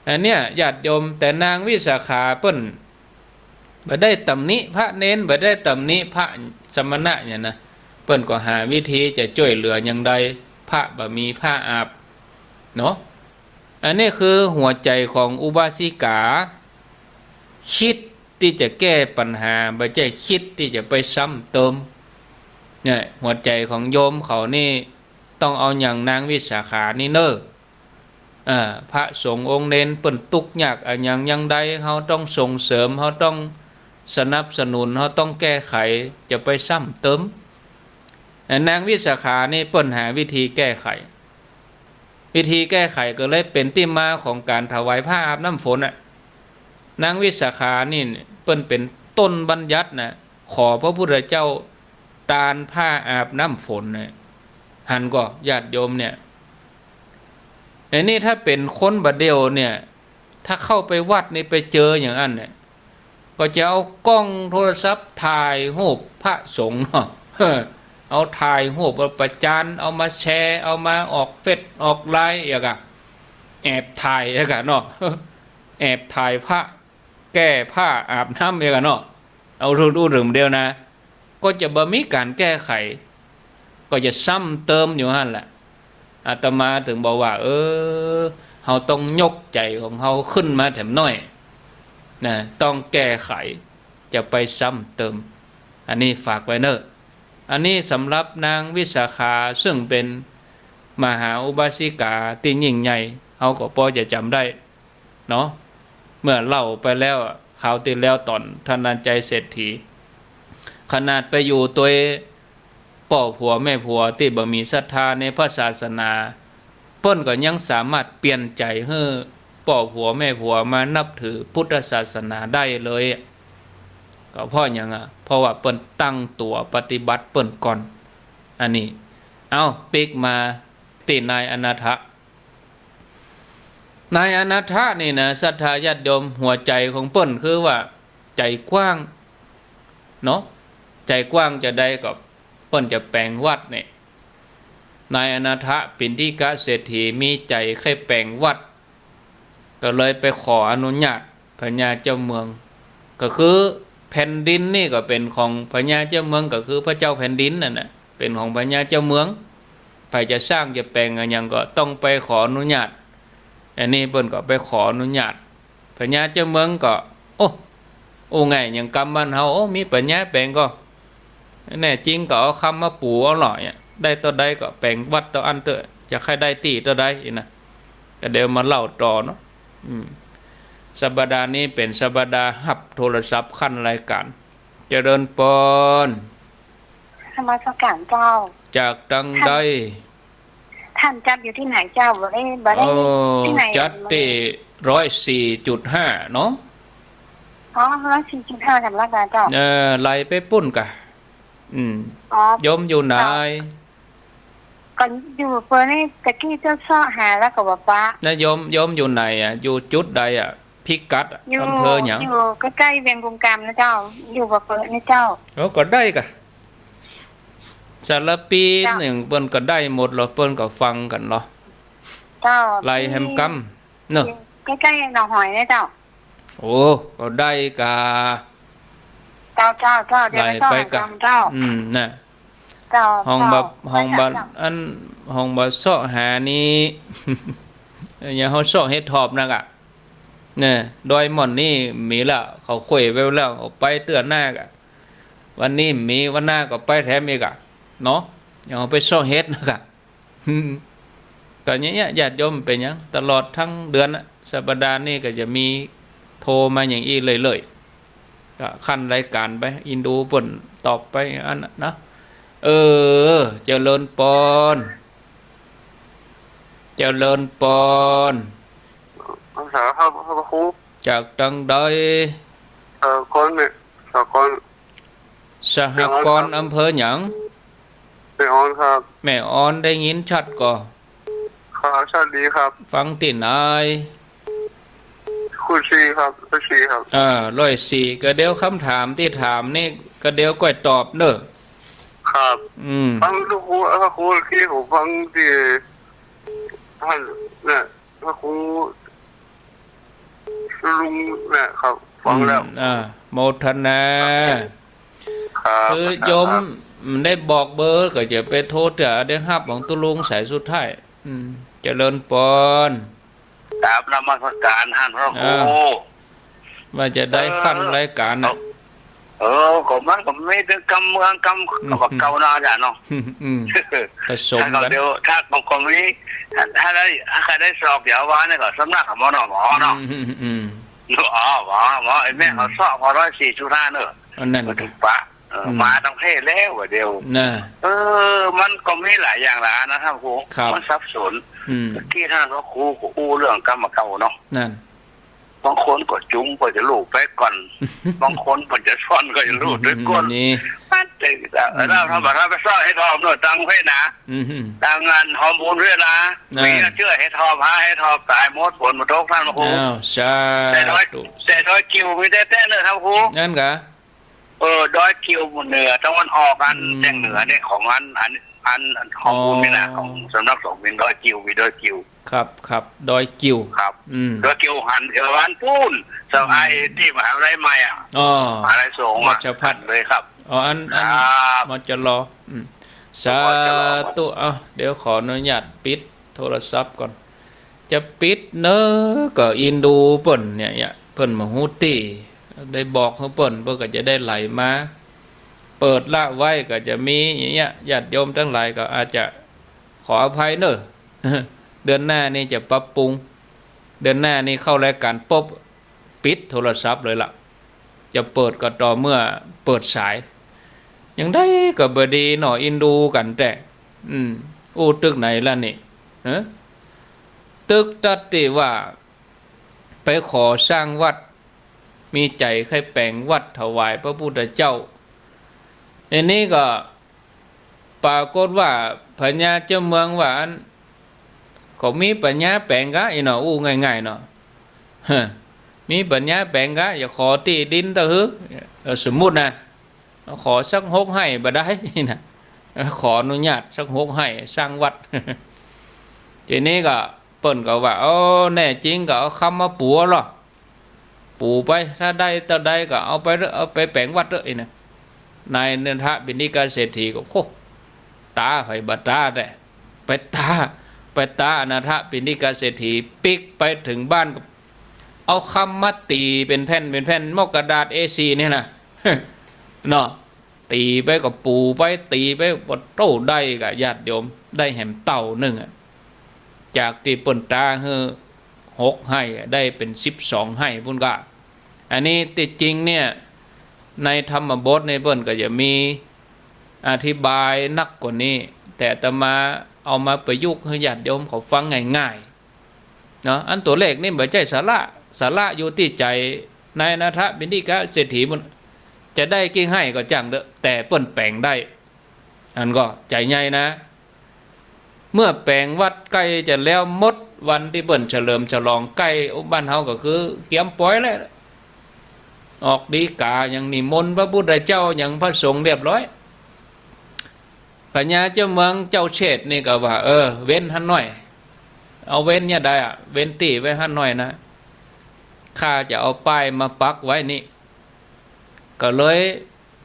S1: อันเนี้ยญาติโยมแต่นางวิสาขาเปิ้นบ่ได้ตำหนิพระเน้นบ่ได้ตำหนิพระสมณะเนี่ยนะเปิ้นก็หาวิธีจะช่วยเหลืออย่างใดพระบ่มีผ้าอาบเนาะอันนี้คือหัวใจของอุบาสิกาคิดที่จะแก้ปัญหาบ่ใช่คิดที่จะไปซ้ำเติมเนี่ยหัวใจของโยมเขานี่ต้องเอาอย่างนางวิสาขานี่เน้อพระสงฆ์องค์เน้นเปิ้นทุกข์ยากอันยังใดเฮาต้องส่งเสริมเฮาต้องสนับสนุนเฮาต้องแก้ไขจะไปซ้ำเติมนางวิสาขานี่เปิ้นหาวิธีแก้ไขวิธีแก้ไขก็เลยเป็นที่มาของการถวายผ้าอาบน้ำฝนนางวิสาขานี่เปิ้นเป็นต้นบัญญัตินะขอพระพุทธเจ้าตานผ้าอาบน้ำฝนเนี่ยหันก็ญาติโยมเนี่ยไอ้นี่ถ้าเป็นคนบัดเดียวเนี่ยถ้าเข้าไปวัดนี่ไปเจออย่างนั้นเนี่ย ก็จะเอากล้องโทรศัพท์ถ่ายรูปพระสงฆ์เนาะ เอาถ่ายรูปเอาประจานเอามาแชร์เอามาออกเฟซออกไลน์อย่างอะแอบถ่ายอย่างอะเนาะ แอบถ่ายพระแก้ผ้าอาบน้ำอย่างอะเนาะเอาดูเรื่องเดียวนะ ก็จะบ่มีการแก้ไข ก็จะซ้ำเติมอยู่หั่นแหละอาตมาถึงบอกว่าเฮาต้องยกใจของเฮาขึ้นมาแถมน้อยนะต้องแก้ไขจะไปซ้ำเติมอันนี้ฝากไว้เนอะอันนี้สำหรับนางวิสาขาซึ่งเป็นมหาอุบาสิกาที่ยิ่งใหญ่เฮาก็พอจะจำได้เนาะเมื่อเล่าไปแล้วข่าวที่แล้วตอนท่านนันใจเศรษฐีขนาดไปอยู่ตัวป่อผัวแม่ผัวที่บ่มีศรัทธาในพระศาสนาเปิ้นก็ยังสามารถเปลี่ยนใจให้ป่อผัวแม่ผัวมานับถือพุทธศาสนาได้เลยก็เพราะหยังอ่ะเพราะว่าเปิ้นตั้งตัวปฏิบัติเปิ้นก่อนอันนี้เอาปิกมาตินายอนาถนายอนาถนี่นะศรัทธาญาติโยมหัวใจของเปิ้นคือว่าใจกว้างเนาะใจกว้างจะได้กับเปิ้นจะแปลงวัดเนี่ยนายอนาถปิณฑิกะเศรษฐีมีใจแค่แปลงวัดก็เลยไปขออนุญาตพญาเจ้าเมืองก็คือแผ่นดินนี่ก็เป็นของพญาเจ้าเมืองก็คือพระเจ้าแผ่นดินนั่นน่ะเป็นของพญาเจ้าเมืองใครจะสร้างจะแปลงอะไรยังก็ต้องไปขออนุญาตอันนี้เปิ้นก็ไปขออนุญาตพญาเจ้าเมืองก็โอ้ไงอย่างกำบ้านเฮามีปัญญาแปลงก็แน่จริงก็เอาคำมาปูเอาหน่อยได้ตัวใดก็แปลงวัดตัวอันเตอจะใครได้ตีตัวใดนะก็เดี๋ยวมาเล่าต่อเนาะสัปดาห์นี้เป็นสัปดาห์หับโทรศัพท์ขั้นรายการเจริญปน
S2: ธรรมสการเจ้า
S1: จากตังใด
S2: ท่านจัดอยู่ที่ไหนเจ้าบ่ได้ที่ไหน
S1: จัดที่104.5เนาะ
S2: 104.5สำนักงานเจ้า
S1: ไล่ไปปุ้นกะยมอยู่ไหน
S2: ก็อยู่เปิ้นนี่ตะกี้เจ้าซ้อหาแล้วก็บ่ปะ
S1: นะยมอยู่ไหนอ่ะอยู่จุดใดอ่ะพิกัดอำเภอหยัง
S2: อยู่ใกล้ๆเวียงกุมกามนะเจ้าอยู่บ่เปิ้นนี่เจ้า
S1: ก็ได้กะสารปีหนึ่งเปิ้นก็ได้หมดหรอเปิ้นก็ฟังกันเหรอ
S2: เจ้า
S1: ไล่แฮมกำเนาะ
S2: ใกล้ๆหนองหอยนะเจ้า
S1: ก็ได้กะ
S2: เจ้าเดี๋ยวไปกะเจ้า
S1: น่ะห้องแบบอันห้องแบบเสาะหานี้อย่าเฮาเสาะเฮ็ดทอบนักอ่ะเนี่ยดอยหม่อนนี่มีละเขาคุยไว้แล้วเขาไปเตือนหน้ากะวันนี้มีวันหน้าก็ไปแถมอีกอ่ะเนาะอย่าเอาไปเสาะเฮ็ดนักอ่ะก็อย่างเงี้ยญาติโยมเป็นหยังตลอดทั้งเดือนสัปดาห์นี้ก็จะมีโทรมาอย่างอีเลยก็ขั้นรายการไปอินดูเปิ้นตอบไปอันนะเจริญปอน
S3: สาครับครู
S1: จากตังใด
S3: คนเนี่ย
S1: สหกรณ์อำเภอหยัง
S3: แม่ออนครับ
S1: แม่ออนได้ยินชัดก่อ
S3: ครับชัดดีครับ
S1: ฟังตินาย
S3: คุณชีครับ
S1: 104ก็เดี๋ยวคำถามที่ถามนี่ก็เดี๋ยวก้อยตอบเนอะ
S3: ครับฟังทุกครูที่ผมฟังที่ท่านเนี่ยครูลุงเนี่ยครับฟังแล้ว
S1: โมทนาคือโยมได้บอกเบอร์ก็จะไปโทษได้ฮับของตุลุงสายสุดท้ายเจริญปอน
S3: กราบนมัสการท่านพระครู
S1: ว่าจะได้ขั้นรายการนะ
S3: ก็มันก็ไม่ถึงกำเมืองกำกับเก่านาจ้ะเนาะ
S1: ผสมกัน
S3: เดี๋ยวถ้าบางคนนี้ถ้าได้สอบเดี๋ยวว่าเนี่ยก็สำนักของหมอเนาะหมอไอ้แม่เขาสอบพอ104.5เนอะ
S1: นั่น
S3: ถึงปะมาตั้งเพศแล้วเดียวมันก็มีหลายอย่างละนะครับครูมันซับซ้อนที่ท่านก็ครูเรื่องกรรมเก่าเนาะ
S1: นั่น
S3: บางคนก็จุ้มก็จะลูกไปก่อน บางคนก็จะซ่อนก็จะลูกด้วยก้น
S1: นี่
S3: มันเจ๋งแต่เราทำแบบเราไปซ่อนให้ทอมหน่อยตังให้นะ
S1: อืม
S3: ตังงานฮอร์โมนด้วยนะ
S1: นั่น
S3: มีเชื่อให้ทอมหาให้ทอมตายหมดผลมาทุกท่านครู
S1: อ้าวสา
S3: แต่ดอย
S1: ธุ
S3: แต่ดอยกิวไม่ได้แต่เลยครับครู
S1: นั่นกะ
S3: ดอยกิวเหนือตะวันออกกัน
S1: อืม
S3: แจ้งเหนือเนี่ยของอันของคุณนี่นะของสำนักสงฆ์เป็นดอยกิวมีดอยกิว
S1: ครับดอยกิว
S3: ครับ
S1: อืม
S3: ดอยกิวหันเอวันปูนสมัยที่มหาวิทยาลัยใหม่อ่ะ
S1: อ๋อ
S3: มหาวิทยาลัยสงฆ์
S1: ราชภัฏ
S3: เลยครับ
S1: อ๋ออัน
S3: ครับ
S1: มจรอืมสาธุเอาเดี๋ยวขออนุญาตปิดโทรศัพท์ก่อน จะปิดเนอะก็อินดูเปิ่นเนี่ยเปิ่นมาฮู้ตี้ได้บอกให้เปิ่นเพื่อก็จะได้ไหลมา เปิดละไว้ก็จะมีอย่างเงี้ยญาติโยมทั้งหลายก็อาจจะขออภัยเนอะ เดือนหน้านี่จะปรับปรุง เดือนหน้านี่เข้ารายการปุ๊บปิดโทรศัพท์เลยล่ะ จะเปิดก็ต่อเมื่อเปิดสายยังได้ก็บดีหน่ออินดูกันแต่อู้ตึกไหนล่ะนี่ตึกตัดติว่าไปขอสร้างวัดมีใจใครแปลงวัดถวายพระพุทธเจ้าอันนี้ก็ปรากฏว่าพญาเจ้าเมืองว่าอันเขามีปัญญาแปลงกะอีเนาะอู้ง่ายๆเนาะ มีปัญญาแปลงกะอย่าขอที่ดินตะฮึสมมุตินะขอสักหกให้บ่ได้นะขออนุญาตสักหกให้สร้างวัด ทีนี้ก็เปิ้นก็ว่าแน่จริงก็เอาคำมาปัวหรอปูไปถ้าได้ต่อได้ก็เอาไปแปลงวัดเลยนะนายเนทะบินิกาเศรษฐีก็โคตาไผบัตาได้ไปตาอนาถบินิกาเศรษฐีปิกไปถึงบ้านก็เอาคำมาตีเป็นแผ่นมอกกระดาษ A4 เนี่ยนะ เนาะตีไปก็ปูไปตีไปบดโต้ได้กับญาติโยมได้แหมเต่าหนึ่งจากที่ปนตาเฮอ6ให้ได้เป็น12ให้พุ่นก็อันนี้ติดจริงเนี่ยในธรรมบทในเปิ้นก็จะมีอธิบายนักกว่านี้แต่อาตมาเอามาประยุกต์ให้ญาติโยมเขาฟังง่ายๆเนาะอันตัวเลขนี่เหมือนใจสาระอยู่ที่ใจนายนาถบิณฑิกะเศรษฐีมันจะได้กี่ให้ก็จังเด้อแต่เปิ้นแปลงได้อันก็ใจใหญ่นะ เมื่อแปลงวัดใกล้จะแล้วมดวันที่เปิ้นเฉลิมฉลองใกล้บ้านเฮาก็คือเกียมปล่อยแล้วออกดีกาอย่างนิมนต์พระพุทธเจ้าอย่างพระสงฆ์เรียบร้อยพญาเจ้าเมืองเจ้าเชษนี่ก็ว่าเว้นหันหน่อยเอาเว้นเนี่ยได้อะเว้นตีไว้หันหน่อยนะข้าจะเอาป้ายมาปักไว้นี่ก็เลย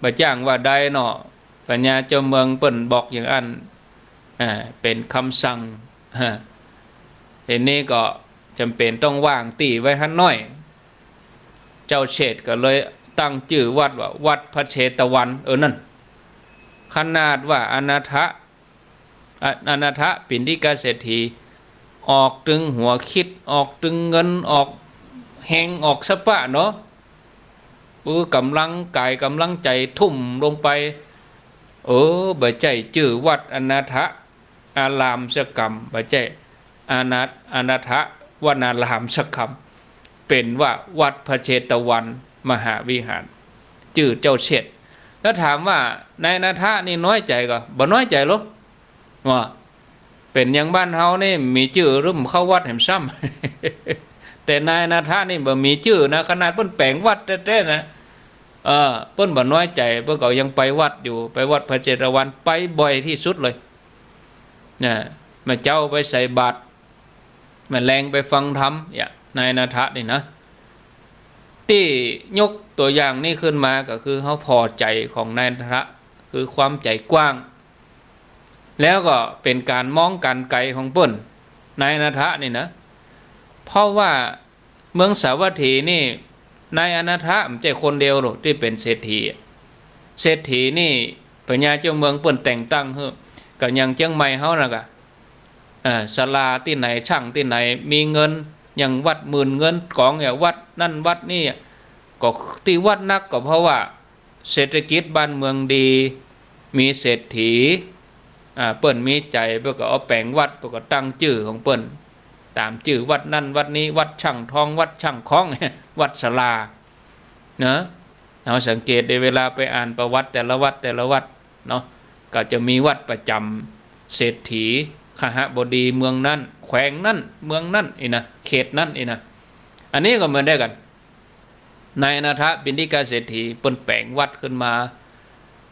S1: บ่จ้างว่าใดเนาะพญาเจ้าเมืองเปิ้นบอกอย่างอันเป็นคำสั่งทีนี้ก็จำเป็นต้องวางตีไว้หันหน่อยเจ้าเชษก็เลยตั้งชื่อวัดว่าวัดพระเชตวันนั่นขนาดว่าอนาถปิณฑิกาเศรษฐีออกตึงหัวคิดออกตึงเงินออกแหงออกสปะเนาะกำลังกายกำลังใจทุ่มลงไปบ่ใจชื่อวัดอนาถอารามสกรรมบ่ใจอนาถวนารามสกรรมเป็นว่าวัดพระเชตวันมหาวิหารชื่อเจ้าเชษแล้วถามว่านายนาถะนี่น้อยใจก็บ่น้อยใจหรอกว่าเป็นอย่างบ้านเฮานี่มีชื่อรุ่มเข้าวัดแห่มซ้ำ แต่นายนาถะนี่บ่มีชื่อนะขนาดเพิ่นแปลงวัดแท้ๆนะเพิ่นบ่น้อยใจเพิ่นก็ยังไปวัดอยู่ไปวัดพระเชตวันไปบ่อยที่สุดเลยนะมาเจ้าไปใส่บาตรมาแรงไปฟังธรรมนายนาถะนี่นะที่ยกตัวอย่างนี้ขึ้นมาก็คือเขาพอใจของนายนาถะคือความใจกว้างแล้วก็เป็นการมองการไกลของเปิ้นนายนาถะนี่นะเพราะว่าเมืองสาวัตถีนี่นายอนาถะไม่ใช่คนเดียวหรอกที่เป็นเศรษฐีนี่พญาเจ้าเมืองเปิ้นแต่งตั้งเฮ้อก็อย่างเชียงใหม่เฮานะก็ศาลาที่ไหนช่างที่ไหนมีเงินอย่างวัดหมื่นเงินของอย่างวัดนั่นวัดนี่ก็ที่วัดนักก็เพราะว่าเศรษฐกิจบ้านเมืองดีมีเศรษฐีเปิ้นมีใจเพื่อก็เอาแปลงวัดเพื่อก็ตั้งชื่อของเปิ้น ตามชื่อวัดนั่นวัดนี้วัดช่างทองวัดช่างคล้อง วัดศาลาเนาะเราสังเกตในเวลาไปอ่านประวัติแต่ละวัดเนาะก็จะมีวัดประจำเศรษฐีขหบดีเมืองนั้นแขวงนั้นเมืองนั้นอีนะเขตนั้นอีนะอันนี้ก็เหมือนได้กันนายอนาถปิณฑิกเศรษฐีเปิ้นแปลงวัดขึ้นมา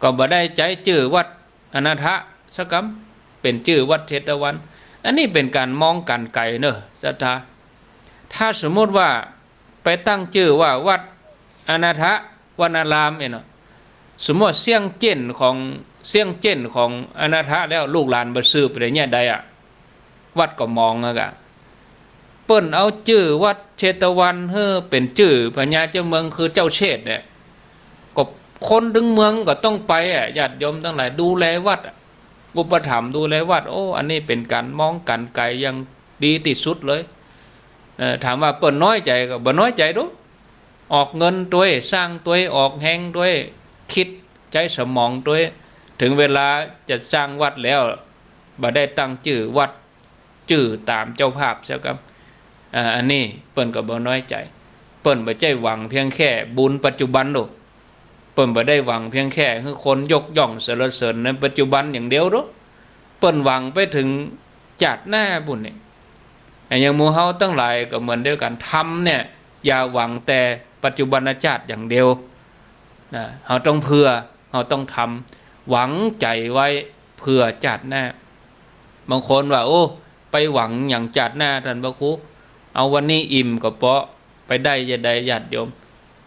S1: ก็บ่ได้ใจชื่อวัดอนาถสักคำเป็นชื่อวัดเชตวันอันนี้เป็นการมองกันไกลเนอะศรัทธาถ้าสมมติว่าไปตั้งชื่อว่าวัดอนาถวนารามเนาะสมมติเสียงเจนของอนาถแล้วลูกหลานบ่ซื้อไปได้เนี่ยใดอ่ะวัดก็มองอะกะเปิ้นเอาชื่อวัดเชตวันเฮ้อเป็นชื่อพญาเจ้าเมืองคือเจ้าเชษเนี่ยก็คนถึงเมืองก็ต้องไปอ่ะญาติโยมทั้งหลายดูแลวัดอุปถัมภ์ดูแลวัดโอ้อันนี้เป็นการมองกันไกลยังดีที่สุดเลยถามว่าเปิ้นน้อยใจก็บ่น้อยใจดูออกเงินด้วยสร้างด้วยออกแหงด้วยคิดใจสมองด้วยถึงเวลาจะสร้างวัดแล้วบ่ได้ตั้งชื่อวัดชื่อตามเจ้าภาพซะครับอันนี้เปิ้นก็บ่น้อยใจเปิ้นบ่ใจหวังเพียงแค่บุญปัจจุบันโดเปิ้นบ่ได้หวังเพียงแค่คือคนยกย่องสรรเสริญในปัจจุบันอย่างเดียวหรอกเปิ้นหวังไปถึงจัดหน้าบุญนี่อย่างหมู่เฮาตั้งหลายก็เหมือนเดียวกันทำเนี่ยอย่าหวังแต่ปัจจุบันชาติอย่างเดียวนะเฮาต้องเพื่อเฮาต้องทำหวังใจไว้เพื่อจัดหน้าบางคนว่าโอ้ไปหวังอย่างจัดหน้าท่านพระครูเอาวันนี้อิ่มก็เพราะไปได้จะได้ญาติโยม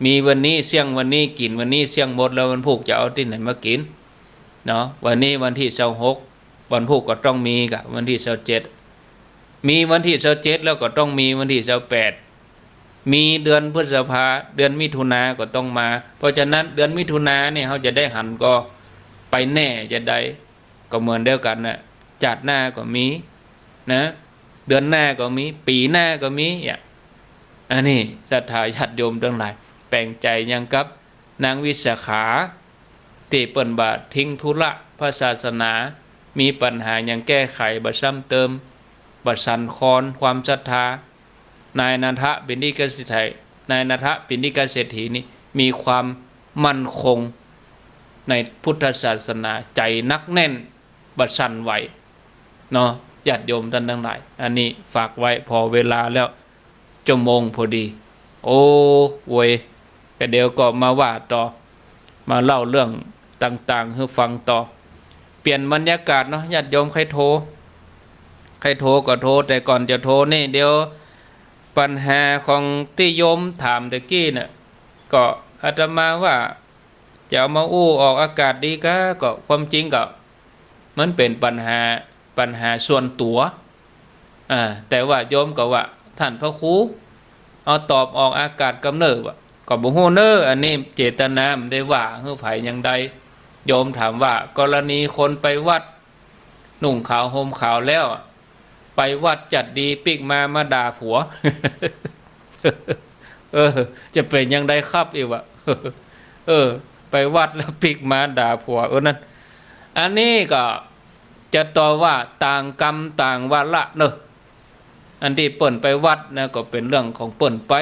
S1: มีวันนี้เสี่ยงวันนี้กินวันนี้เสี่ยงหมดแล้ววันพุธจะเอาที่ไหนมากินเนาะวันนี้วันที่26วันพุธก็ต้องมีกับวันที่27มีวันที่27แล้วก็ต้องมีวันที่28มีเดือนพฤษภาเดือนมิถุนาก็ต้องมาเพราะฉะนั้นเดือนมิถุนาเนี่ยเขาจะได้หันก็ไปแน่จะได้ก็เหมือนเดียวกันนะจัดหน้าก็มีนะเดือนหน้าก็มีปีหน้าก็มีอันนี้ศรัทธาญาติโยมทั้งหลายแปลงใจยังกับนางวิสาขาที่เปิ้นบาทิ้งธุระพระศาสนามีปัญหายังแก้ไขบ่ซ้ำเติมบ่สั่นคลอนความศรัทธานายนันทะปิณฑิกเศรษฐีนายนันทะปิณฑิกเศรษฐีนี้มีความมั่นคงในพุทธศาสนาใจนักแน่นบ่สั่นไหวเนาะญาติโยมท่านทั้งหลายอันนี้ฝากไว้พอเวลาแล้วชั่วโมงพอดีโอ้เว้ยแต่เดี๋ยวก็มาว่าต่อมาเล่าเรื่องต่างๆให้ฟังต่อเปลี่ยนบรรยากาศเนาะญาติโยมใครโทรก็โทรแต่ก่อนจะโทรนี่เดี๋ยวปัญหาของที่โยมถามตะกี้เนี่ยก็อาตมาว่าจะเอามาอู้ออกอากาศดีก็ความจริงก็มันเป็นปัญหาส่วนตัวแต่ว่าโยมก็ว่าท่านพระครูเอาตอบออกอากาศกำเนิดก็บ่ฮู้เน้ออันนี้เจตนามันได้ว่าคือไผอย่างใดโยมถามว่ากรณีคนไปวัดนุ่งขาวห่มขาวแล้วไปวัดจัดดีปิกมาด่าผัว จะเป็นอย่างใดครับอีกวะ ไปวัดแล้วปิกมาด่าผัวนั่นอันนี้ก็จะต่อว่าต่างกรรมต่างวาระเนอะอันที่เปิ่นไปวัดนะก็เป็นเรื่องของเปิ่นไป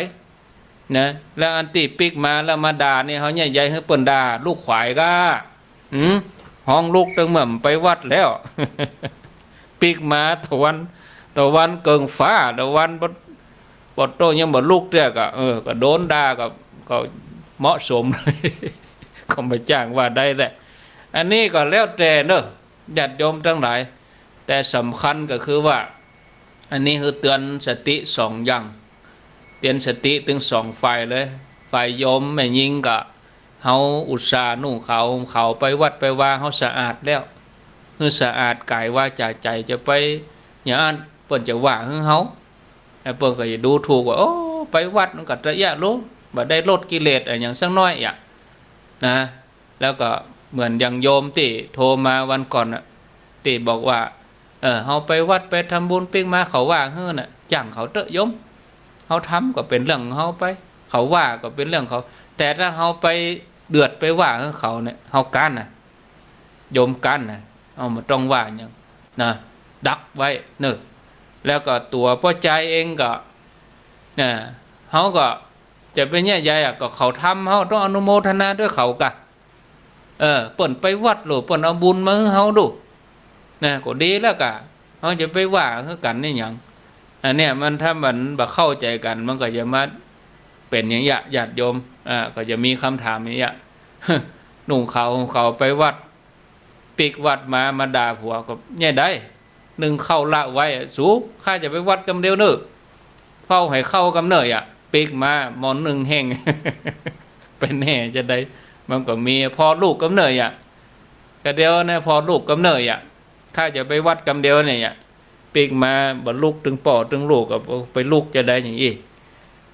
S1: นะแล้วอันที่ปิกมาแล้วมาด่าเนี่ยเขาใหญ่ๆให้เปิ่นด่าลูกขวายก็ห้องลูกตั้งเหม่ไปวัดแล้ว ปิกมาตะวันเกิงฟ้าตะวันบดโตยังบดลูกเด้อก็โดนด่าก็เหมาะสม ก็ไม่จ้างว่าได้แหละอันนี้ก็แล้วแต่เนอะญาติโยมทั้งหลายแต่สำคัญก็คือว่าอันนี้คือเตือนสติสองอย่างเตือนสติถึงสองฝ่ายเลยฝ่ายโยมแม่ยิงก็เฮาอุตส่าห์นุ่งเขาไปวัดไปว่าเฮาสะอาดแล้วคือสะอาดกายวาจาใจจะไปอย่างนั้นเปิ้นจะว่าคือเฮาแต่เปิ้นก็จะดูถูกว่าโอ้ไปวัดมันก็ระยะรู้บ่ได้ลดกิเลสอะไรอย่างสักน้อยนะแล้วก็เหมือนอย่างโยมที่โทรมาวันก่อนที่บอกว่าเฮาไปวัดไปทำบุญปิ้งมาเขาว่าเฮ้อน่ะจ้างเขาเตอะโยมเฮาทำก็เป็นเรื่องของเฮาไปเขาว่าก็เป็นเรื่องเขาแต่ถ้าเฮาไปเดือดไปว่าเขาเนี่ยเฮากันน่ะโยมกันน่ะเอามาต้องว่าอย่างนะดักไว้เนอะ แล้วก็ตัวพ่อใจเองก็นะเขาก็จะเป็นแย่ใหญ่อะก็เขาทำเขาต้องอนุโมทนาด้วยเขากะเปิ่นไปวัดหรือเปิ่นเอาบุญมาให้เขาดูนะก็ดีแล้วกะเขาจะไปว่าเขากันนี่อย่างอันเนี้ยมันถ้ามันแบบเข้าใจกันมันก็จะมาเป็นอย่างเงี้ยญาติโยมก็จะมีคำถามอย่างเงี้ย หนุ่มเขาไปวัดปิกวัดมาด่าผัวก็แย่ได้หนึ่งเข้าละไว้สูข้าจะไปวัดกำเดียวเนอะเฝ้าให้เข้ากำเนยปิกมาหมอนหนึ่งแห้ง เป็นแน่จะได้มันก็มีพอลูกกำเนยก็เดียวนะพอลูกกำเนยข้าจะไปวัดกำเดียวเนี่ยปิกมาบ่ลูกถึงป่อถึงลูกก็ไปลูกจะได้อย่างนี้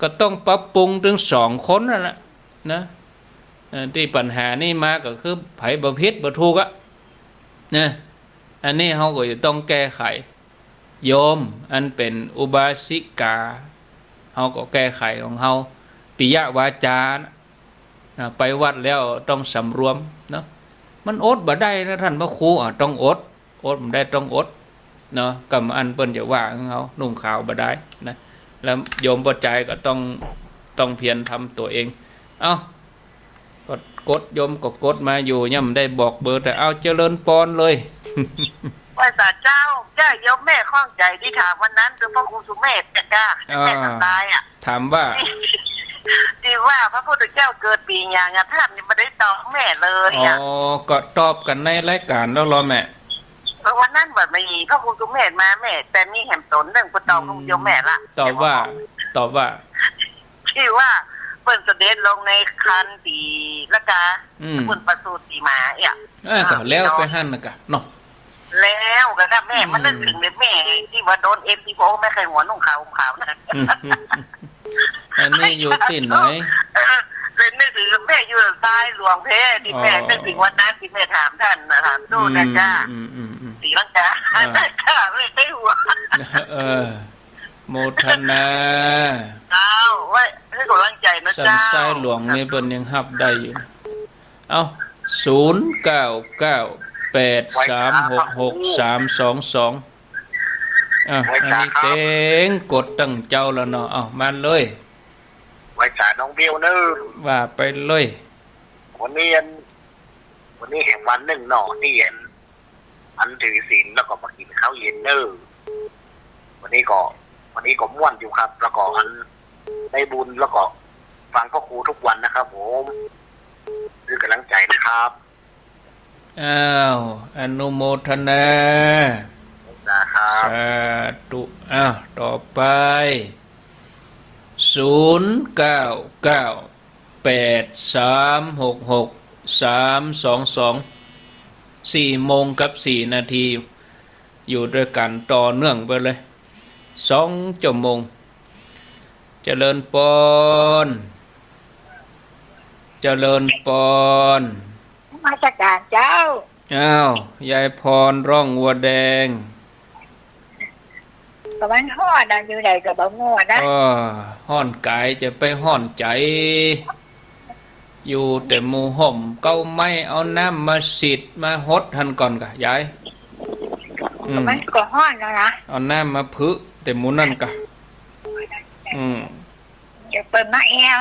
S1: ก็ต้องปรับปรุงถึง2 คนนั่นแหละนะที่ปัญหานี่มาก็คือไผบ่ผิดบ่ถูกนะอันนี้เขาก็จะต้องแก้ไขโยมอันเป็นอุบาสิกาเขาก็แก้ไขของเขาปิยวาจาไปวัดแล้วต้องสำรวมเนาะมันอดบ่ได้นะท่านพระครูต้องอดมันได้ต้องอดเนาะกำอันเปิ้นจะว่าของเขานุ่งขาวบ่ได้นะแล้วโยมปัจจัยก็ต้องเพียรทำตัวเองก็กดโยมก็กดมาอยู่ย่ำได้บอกเบอร์แต่เอาเจริญปอนเลย
S2: ว่าแต่เจ้าโยมแม่ข้องใจที่ถามวันนั้นคือพระครูสุเมธจ้าแม่ตาย
S1: ถามว่า
S2: ที่ว่าพระพุทธเจ้าเกิดปีอย่างท่านนี่ไม่ได้ตอบแม่เลย
S1: ก็ตอบกันในรายการแล้วรอแม่
S2: เพราะวันนั้นแบบมีพระครูสุเมธมาแม่แต่มีแหมตนเรื่องประตอบของโยมแม่ละ
S1: ตอบว่า
S2: ที่ว่าเปิ่นเสด็จลงในคันตีละกาเปิ่นประสูติมา
S1: ก็แล้วไปหั่นนะกะเนาะ
S2: แล้วก็แม่มันนึกถึงเลยแม่ที่ว่าโดนMPโพไม่เคยหัวนุ่งขาวนะ
S1: อันนี้อยู่ที่ไหน
S2: เป็นนึกถึงแม่อยู่ใต้หลวงเพที่แม่นึกถึงวันนั้นที่แม่ถามท่านถามตู้นะจ้าสีลังกาจ้าไม่ได้หัว
S1: โมทนา
S2: ไว้ให้กำลังใจนะเจ้า
S1: สันทรายหลวงนี่เปิ้นยังฮับได้อยู่0998366322อันนี้เต็งกดตั้งเจ้าแล้วเนาะมาเลย
S3: ไว้จ่าน้องเบี้ยวเนอ
S1: ว่าไปเลย
S3: วันนี้แห่งวันหนึ่งหน่อที่อันถือศีลแล้วก็มากินข้าวเย็นเนอวันนี้ก็ม่วนอยู่ครับแล้วก็อันได้บุญแล้วก็ฟังพ่อครูทุกวันนะครับผมคือกำลังใจนะครับ
S1: อนุโมทนาสาธุต่อไป0998366322 4 โมงกับ 4 นาทีอยู่ด้วยกันต่อเนื่องไปเลย2 ชั่วโมงเจริญปอน
S2: มาจากการเจ้
S1: ายายพรร่องวัวแดง
S2: กับมันห่อนอยู่ไหนกับบ่งัวนะ
S1: ห่อนกายจะไปห่อนใจอยู่แต่หมู่ห่มเก้าไม้เอาน้ำมาสิดมาหดทันก่อนกะยาย
S2: มันก็ห่อนแล้วนะ
S1: เอาน้ำมาพึ่แต่หมู่นั่นกะ
S2: เดี๋ยวเปิดมาแอว